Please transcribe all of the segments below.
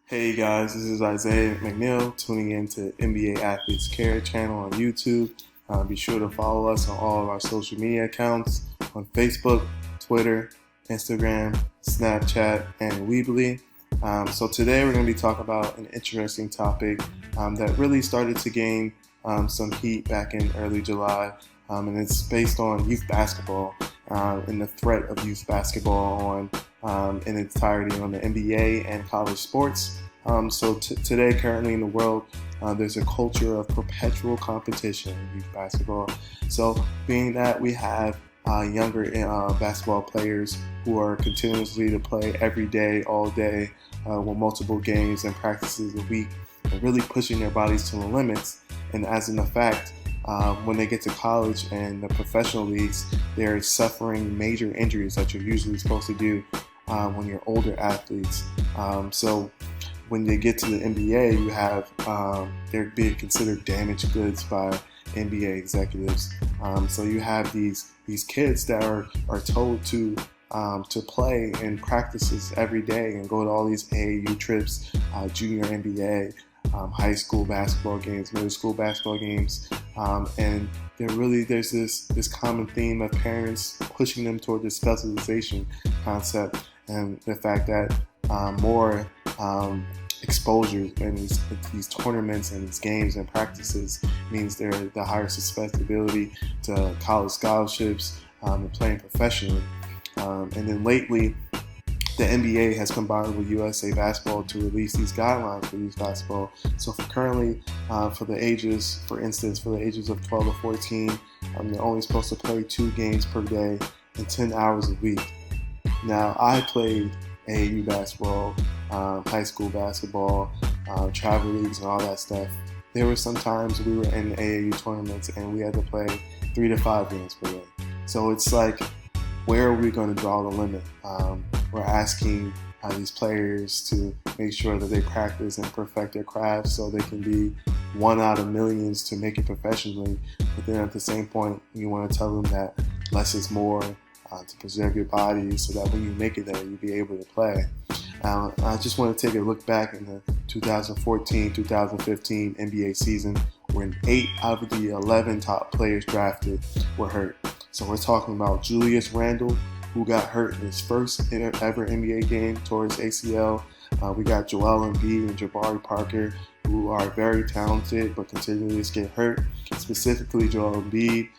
Hey guys, this is Isaiah McNeil tuning in to NBA Athletes Care channel on YouTube. Be sure to follow us on all of our social media accounts on Facebook, Twitter, Instagram, Snapchat, and Weebly. So today we're going to be talking about an interesting topic that really started to gain some heat back in early July, and it's based on youth basketball and the threat of youth basketball in its entirety on the NBA and college sports. Today, currently in the world, there's a culture of perpetual competition in youth basketball. So being that we have younger basketball players who are continuously to play every day, all day, with multiple games and practices a week, and really pushing their bodies to the limits. And as an effect, when they get to college and the professional leagues, they're suffering major injuries that you're usually supposed to do when you're older athletes. So when they get to the NBA, you have they're being considered damaged goods by NBA executives. So you have these kids that are told to play in practices every day and go to all these AAU trips, junior NBA, high school basketball games, middle school basketball games, and there's this common theme of parents pushing them toward this specialization concept, and the fact that more exposure in these tournaments and these games and practices means they're the higher susceptibility to college scholarships and playing professionally. And then lately, the NBA has combined with USA Basketball to release these guidelines for youth basketball. So currently, for instance, for the ages of 12 to 14, they're only supposed to play 2 games per day and 10 hours a week. Now, I played AAU basketball, high school basketball, travel leagues, and all that stuff. There were some times we were in AAU tournaments and we had to play 3 to 5 games per day. So it's like, where are we going to draw the limit? We're asking these players to make sure that they practice and perfect their craft so they can be one out of millions to make it professionally. But then at the same point, you want to tell them that less is more, to preserve your body so that when you make it there, you'll be able to play. I just want to take a look back in the 2014-2015 NBA season when 8 out of the 11 top players drafted were hurt. So we're talking about Julius Randle, who got hurt in his first ever NBA game towards ACL. We got Joel Embiid and Jabari Parker, who are very talented but continually get hurt. Specifically, Joel Embiid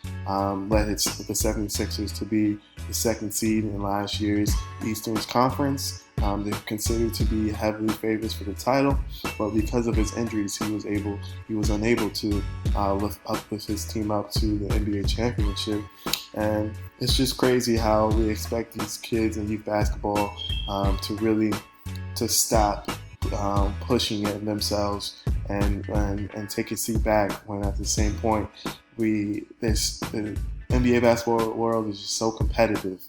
led the 76ers to be the second seed in last year's Eastern Conference. They're considered to be heavily favorites for the title, but because of his injuries, he was unable to lift his team up to the NBA championship. And it's just crazy how we expect these kids in youth basketball to stop pushing it themselves and take a seat back, when at the same point the NBA basketball world is just so competitive.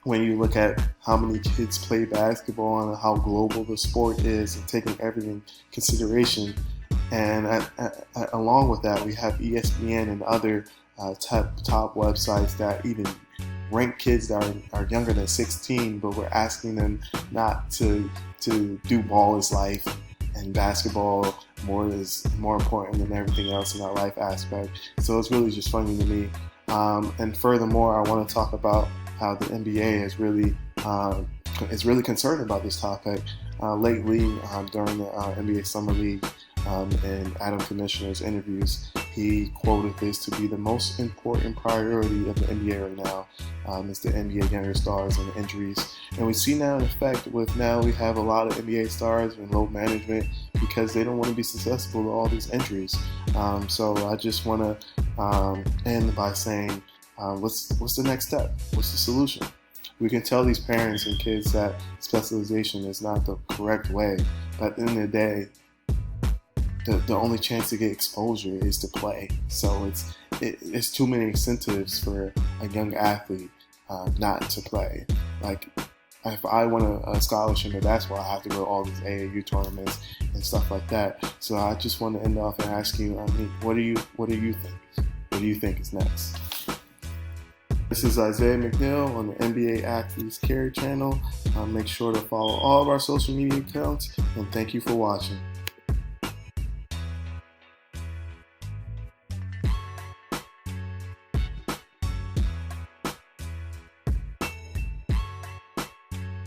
When you look at how many kids play basketball and how global the sport is, and taking everything in consideration, and along with that, we have ESPN and other top websites that even rank kids that are younger than 16, but we're asking them not to do ball is life, and basketball is more important than everything else in that life aspect. So it's really just funny to me. And furthermore, I want to talk about how the NBA is really concerned about this topic. Lately, during the NBA Summer League and Adam Commissioner's interviews, he quoted this to be the most important priority of the NBA right now. Is the NBA younger stars and the injuries. And we see now in effect with now we have a lot of NBA stars in low management because they don't want to be susceptible to all these injuries. So I just want to end by saying, what's the next step? What's the solution? We can tell these parents and kids that specialization is not the correct way, but at the end of the day, the only chance to get exposure is to play. So it's too many incentives for a young athlete not to play. Like, if I want a scholarship in basketball, I have to go to all these AAU tournaments and stuff like that. So I just want to end off and ask you, what do you think? What do you think is next? This is Isaiah McNeil on the NBA Athletes Care channel. Make sure to follow all of our social media accounts, and thank you for watching.